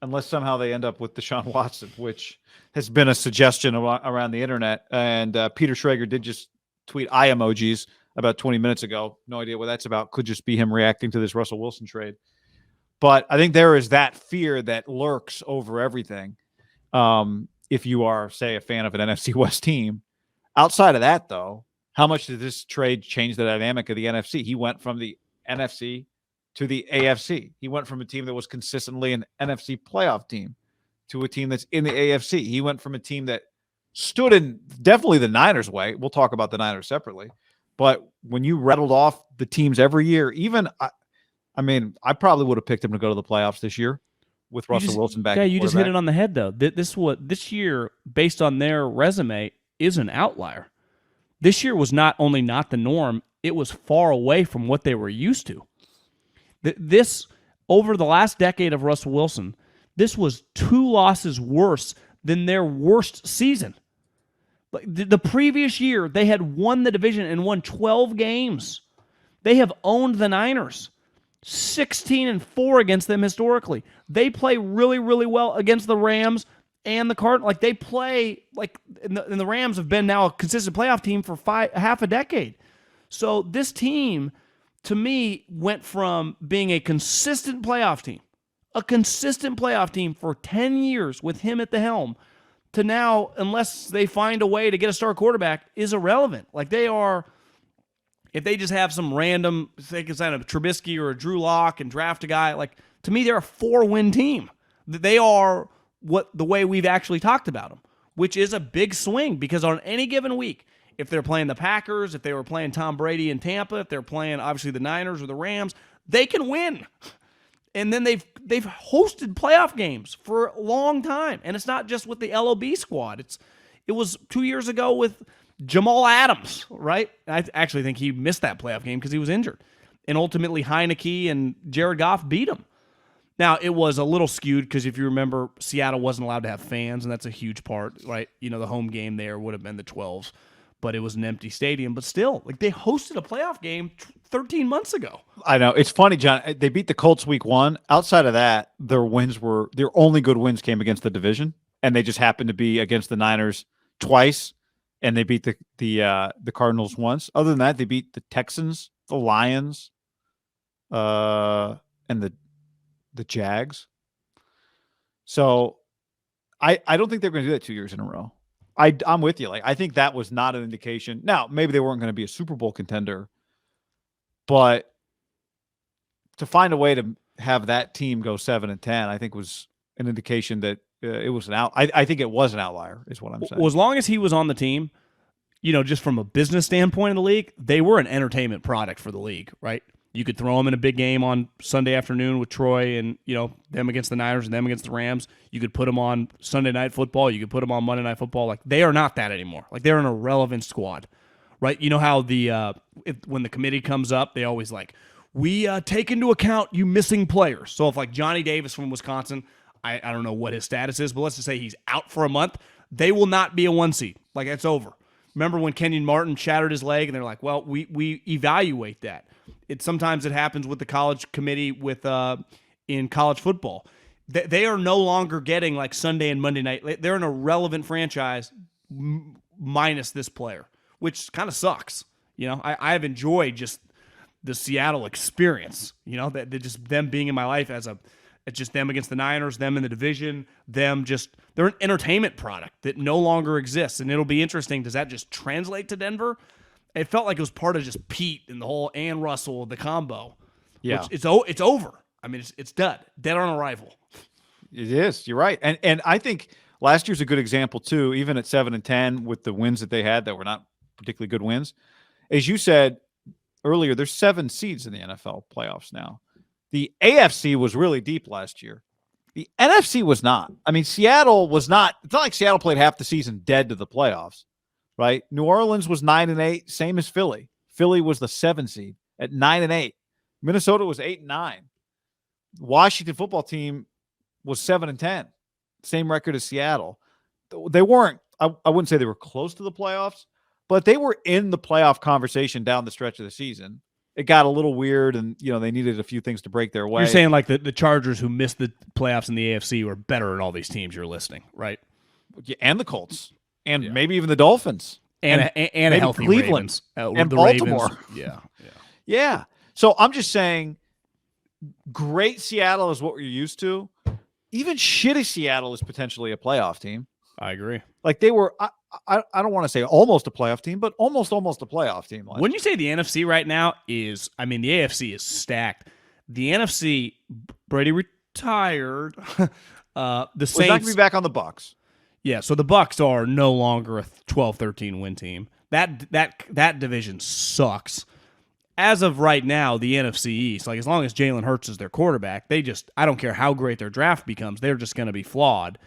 unless somehow they end up with Deshaun Watson, which has been a suggestion around the internet. And Peter Schrager did just tweet eye emojis about 20 minutes ago. No idea what that's about. Could just be him reacting to this Russell Wilson trade. But I think there is that fear that lurks over everything. If you are, say, a fan of an NFC West team. Outside of that, though, how much did this trade change the dynamic of the NFC? He went from the NFC to the AFC. He went from a team that was consistently an NFC playoff team to a team that's in the AFC. He went from a team that stood in definitely the Niners' way. We'll talk about the Niners separately. But when you rattled off the teams every year, even I probably would have picked him to go to the playoffs this year with Russell Wilson back. Yeah, you just hit it on the head, though. This year, based on their resume, is an outlier. This year was not only not the norm, it was far away from what they were used to. This, over the last decade of Russell Wilson, this was 2 losses worse than their worst season. The previous year, they had won the division and won 12 games. They have owned the Niners. 16-4 against them historically. They play really, really well against the Rams and the Cardinals. Like, they play like, and the Rams have been now a consistent playoff team for half a decade. So this team, to me, went from being a consistent playoff team for 10 years with him at the helm, to now, unless they find a way to get a star quarterback, is irrelevant. Like, they are. If they just have some random, they can sign a Trubisky or a Drew Lock and draft a guy, like, to me, they're a 4-win team. They are the way we've actually talked about them, which is a big swing because on any given week, if they're playing the Packers, if they were playing Tom Brady in Tampa, if they're playing obviously the Niners or the Rams, they can win. And then they've hosted playoff games for a long time, and it's not just with the LOB squad. It was 2 years ago with Jamal Adams, right? I actually think he missed that playoff game because he was injured. And ultimately, Heineke and Jared Goff beat him. Now, it was a little skewed because if you remember, Seattle wasn't allowed to have fans, and that's a huge part, right? You know, the home game there would have been the 12s, but it was an empty stadium. But still, like, they hosted a playoff game 13 months ago. I know. It's funny, John. They beat the Colts week 1. Outside of that, their only good wins came against the division, and they just happened to be against the Niners twice. And they beat the Cardinals once. Other than that, they beat the Texans, the Lions, and the Jags. So I don't think they're going to do that 2 years in a row. I'm with you. Like, I think that was not an indication. Now, maybe they weren't going to be a Super Bowl contender, but to find a way to have that team go 7-10, I think was an indication that it was I think it was an outlier, is what I'm saying. Well, as long as he was on the team, you know, just from a business standpoint in the league, they were an entertainment product for the league, right? You could throw them in a big game on Sunday afternoon with Troy and, you know, them against the Niners and them against the Rams. You could put them on Sunday Night Football. You could put them on Monday Night Football. Like, they are not that anymore. Like, they're an irrelevant squad, right? You know how when the committee comes up, they always like, we take into account you missing players. So if, like, Johnny Davis from Wisconsin, I don't know what his status is, but let's just say he's out for a month, they will not be a 1 seed. Like, it's over. Remember when Kenyon Martin shattered his leg, and they're like, well, we evaluate that. Sometimes it happens with the college committee in college football. They are no longer getting, like, Sunday and Monday night. They're an irrelevant franchise minus this player, which kind of sucks. You know, I have enjoyed just the Seattle experience, you know, that just them being in my life it's just them against the Niners, them in the division, they're an entertainment product that no longer exists. And it'll be interesting. Does that just translate to Denver? It felt like it was part of just Pete and the whole and Russell, the combo. Yeah. It's over. I mean, it's dead on arrival. It is. You're right. And I think last year's a good example too, even at 7-10 with the wins that they had that were not particularly good wins. As you said earlier, there's 7 seeds in the NFL playoffs now. The AFC was really deep last year. The NFC was not. I mean, Seattle was not. It's not like Seattle played half the season dead to the playoffs, right? New Orleans was 9-8, same as Philly. Philly was the 7 seed at 9-8. Minnesota was 8-9. Washington football team was 7-10, same record as Seattle. They weren't. I wouldn't say they were close to the playoffs, but they were in the playoff conversation down the stretch of the season. it got a little weird, and they needed a few things to break their way. You're saying like the Chargers who missed the playoffs in the AFC were better than all these teams you're listing, right? Yeah, and the Colts, and maybe even the Dolphins, and a healthy Cleveland, Ravens, and the Baltimore. Ravens. Yeah. So I'm just saying, great Seattle is what we're used to. Even shitty Seattle is potentially a playoff team. I agree. Like they were, I don't want to say almost a playoff team, but almost a playoff team. Wouldn't you say the NFC right now is? I mean, the AFC is stacked. The NFC, Brady retired. The Saints not going to be back on the Bucs. Yeah, so the Bucs are no longer a 12-13 win team. That division sucks. As of right now, the NFC East, like as long as Jalen Hurts is their quarterback, I don't care how great their draft becomes, they're just going to be flawed.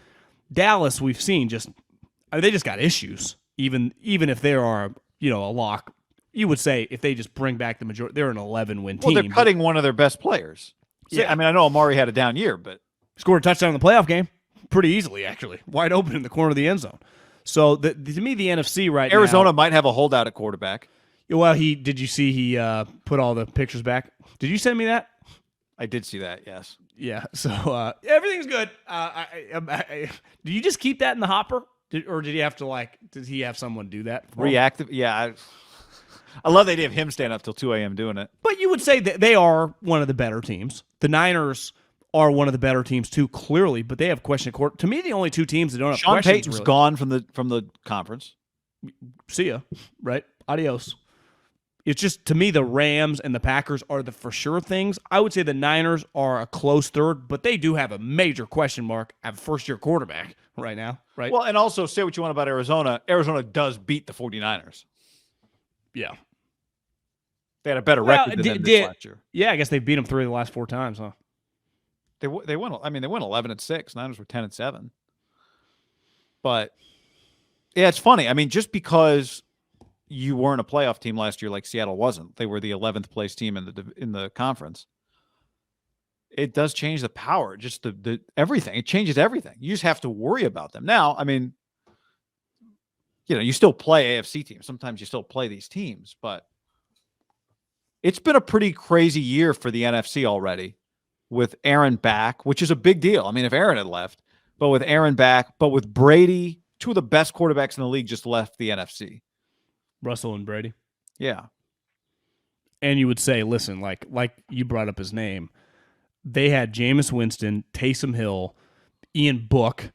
Dallas, we've seen they just got issues. Even if they are, a lock, you would say if they just bring back the majority, they're an 11-win team. Well, they're cutting one of their best players. Yeah, I mean, I know Amari had a down year, but scored a touchdown in the playoff game pretty easily, actually, wide open in the corner of the end zone. So to me, the NFC right now, Arizona might have a holdout at quarterback. Well, did you see he put all the pictures back? Did you send me that? I did see that, yes. Yeah, so everything's good. Do you just keep that in the hopper? Or did he have to, did he have someone do that? Reactive? Yeah. I love the idea of him staying up till 2 a.m. doing it. But you would say that they are one of the better teams. The Niners are one of the better teams, too, clearly, but they have question court. To me, the only two teams that don't have Sean questions. Payton's gone from the conference. See ya, right? Adios. It's just, to me, the Rams and the Packers are the for sure things. I would say the Niners are a close third, but they do have a major question mark at first-year quarterback right now, right? Well, and also, say what you want about Arizona. Arizona does beat the 49ers. Yeah. They had a better record than them this last year. Yeah, I guess they beat them 3 of the last 4 times, huh? They went. I mean, they went 11-6. Niners were 10-7. But yeah, it's funny. I mean, just because you weren't a playoff team last year, like Seattle wasn't, they were the 11th place team in the conference. It does change the power, just the everything. It changes everything. You just have to worry about them now. I mean, you still play AFC teams. Sometimes you still play these teams, but it's been a pretty crazy year for the NFC already. With Aaron back, which is a big deal. I mean, if Aaron had left, but with Aaron back, but with Brady, 2 of the best quarterbacks in the league just left the NFC. Russell and Brady. Yeah. And you would say, listen, like you brought up his name, they had Jameis Winston, Taysom Hill, Ian Book,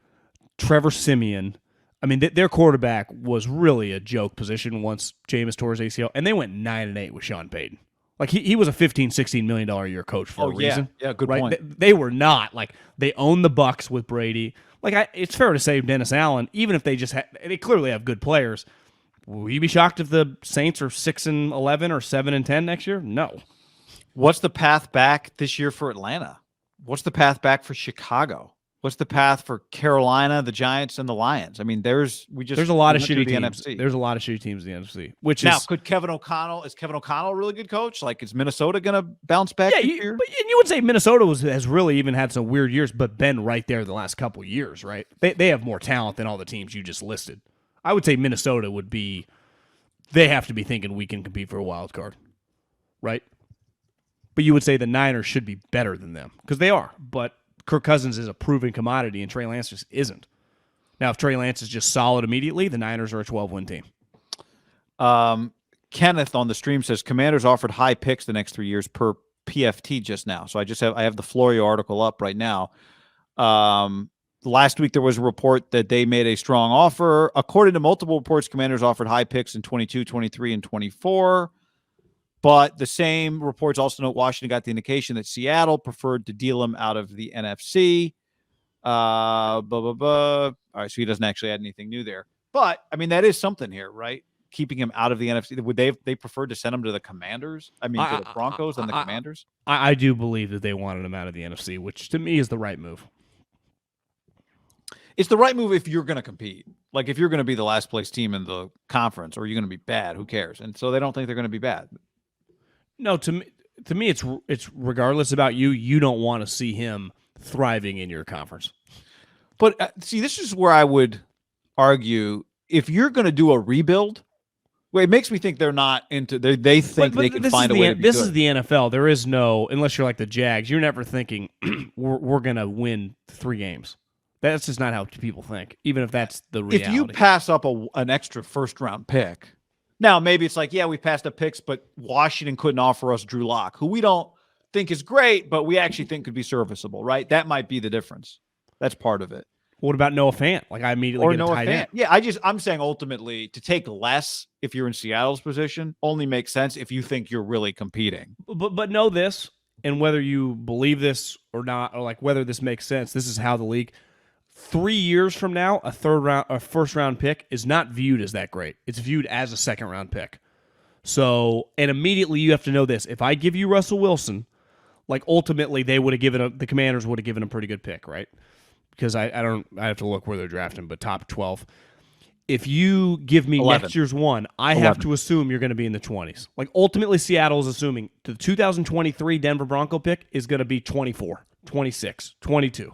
Trevor Siemian. I mean, their quarterback was really a joke position once Jameis tore his ACL, and they went 9-8 with Sean Payton. Like, he was a $15-16 million a year coach for a reason. Yeah, good right? point. They were not. Like, they own the Bucs with Brady. Like, it's fair to say Dennis Allen, even if they they clearly have good players, will you be shocked if the Saints are 6-11 or 7-10 next year? No. What's the path back this year for Atlanta? What's the path back for Chicago? What's the path for Carolina, the Giants, and the Lions? I mean, there's a lot of shitty teams. NFC. There's a lot of shitty teams in the NFC. Is Kevin O'Connell a really good coach? Like, is Minnesota going to bounce back this year? But you would say Minnesota has really even had some weird years, but been right there the last couple of years, right? They have more talent than all the teams you just listed. I would say Minnesota would be. They have to be thinking we can compete for a wild card, right? But you would say the Niners should be better than them because they are, but Kirk Cousins is a proven commodity, and Trey Lance just isn't. Now, if Trey Lance is just solid immediately, the Niners are a 12-win team. Kenneth on the stream says Commanders offered high picks the next 3 years per PFT just now. So I have the Florio article up right now. Last week there was a report that they made a strong offer. According to multiple reports, Commanders offered high picks in 22, 23, and 24. But the same reports also note Washington got the indication that Seattle preferred to deal him out of the NFC. All right, so he doesn't actually add anything new there. But, I mean, that is something here, right? Keeping him out of the NFC. Would they prefer to send him to the Commanders? I mean, to the Broncos and the Commanders? I do believe that they wanted him out of the NFC, which to me is the right move. It's the right move if you're going to compete. Like, if you're going to be the last place team in the conference or you're going to be bad, who cares? And so they don't think they're going to be bad. No, to me, it's regardless about you. You don't want to see him thriving in your conference. But see, this is where I would argue if you're going to do a rebuild, Well, it makes me think they're not into. They think they can find a way to be This good. is the NFL. There is no, unless you're like the Jags, you're never thinking we're gonna win 3 games. That's just not how people think. Even if that's the reality. If you pass up an extra first-round pick, now maybe it's like, yeah, we passed up picks, but Washington couldn't offer us Drew Lock, who we don't think is great, but we actually think could be serviceable, right? That might be the difference. That's part of it. What about Noah Fant? Like I immediately get a tight end. Yeah, I'm saying ultimately to take less if you're in Seattle's position only makes sense if you think you're really competing. But know this, and whether you believe this or not, or like whether this makes sense, this is how the league. 3 years from now, a first round pick is not viewed as that great. It's viewed as a second round pick. So, and immediately you have to know this. If I give you Russell Wilson, like ultimately they would have given the Commanders would have given a pretty good pick, right? Because I have to look where they're drafting, but top 12. If you give me 11. next year's one, I have to assume you're going to be in the 20s. Like ultimately Seattle is assuming the 2023 Denver Bronco pick is going to be 24, 26, 22.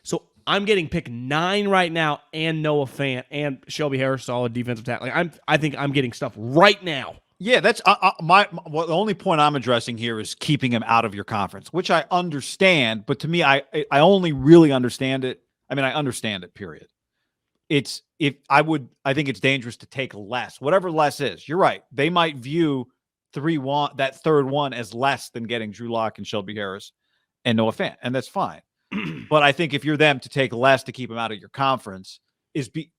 So I'm getting pick 9 right now and Noah Fant and Shelby Harris, solid defensive tackle. Like I think I'm getting stuff right now. Yeah, that's the only point I'm addressing here is keeping him out of your conference, which I understand. But to me, I only really understand it. I mean, I understand it. Period. I think it's dangerous to take less, whatever less is. You're right. They might view that third one as less than getting Drew Lock and Shelby Harris and Noah Fant, and that's fine. But I think if you're them to take less to keep him out of your conference.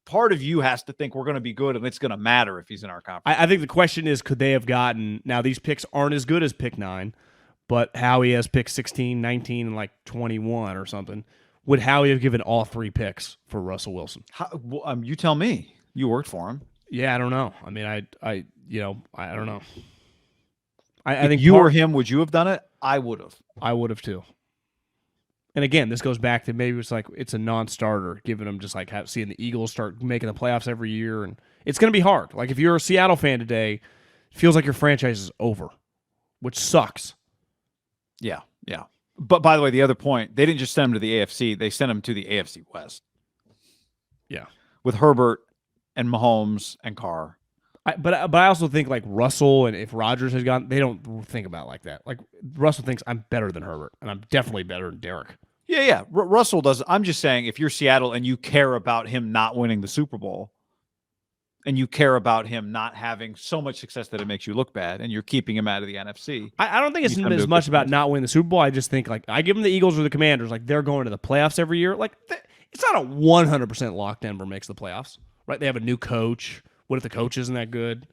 Part of you has to think we're going to be good and it's going to matter if he's in our conference. I think the question is, could they have gotten, now these picks aren't as good as pick 9, but Howie has pick 16, 19, and like 21 or something. Would Howie have given all 3 picks for Russell Wilson? You tell me. You worked for him. Yeah, I don't know. I mean, I don't know. I if think you or him, would you have done it? I would have. I would have too. And again, this goes back to maybe it's a non-starter, giving them just like seeing the Eagles start making the playoffs every year, and it's going to be hard. Like if you're a Seattle fan today, it feels like your franchise is over, which sucks. Yeah. But by the way, the other point, they didn't just send him to the AFC; they sent him to the AFC West. Yeah, with Herbert and Mahomes and Carr. But I also think like Russell, and if Rodgers has gone, they don't think about it like that. Like Russell thinks I'm better than Herbert, and I'm definitely better than Derek. Yeah. Russell does. I'm just saying, if you're Seattle and you care about him not winning the Super Bowl, and you care about him not having so much success that it makes you look bad, and you're keeping him out of the NFC. I don't think it's as much about not winning the Super Bowl. I just think like I give them the Eagles or the Commanders, like they're going to the playoffs every year. Like it's not a 100% lock Denver makes the playoffs, right? They have a new coach. What if the coach isn't that good?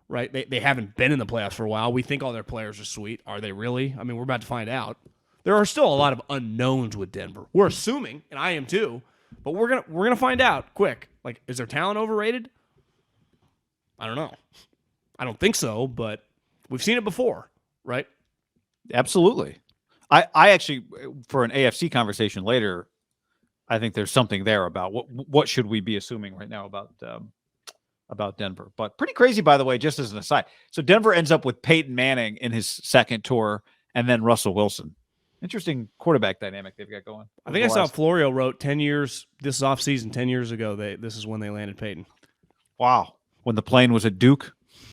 Right? They haven't been in the playoffs for a while. We think all their players are sweet. Are they really? I mean, we're about to find out. There are still a lot of unknowns with Denver. We're assuming, and I am too, but we're gonna find out quick. Like, is their talent overrated? I don't know. I don't think so, but we've seen it before, right? Absolutely. I actually, for an AFC conversation later, I think there's something there about what should we be assuming right now about Denver. But pretty crazy, by the way, just as an aside. So Denver ends up with Peyton Manning in his second tour and then Russell Wilson. Interesting quarterback dynamic they've got going. I think I saw Florio wrote 10 years, this offseason, 10 years ago, this is when they landed Peyton. Wow. When the plane was at Duke?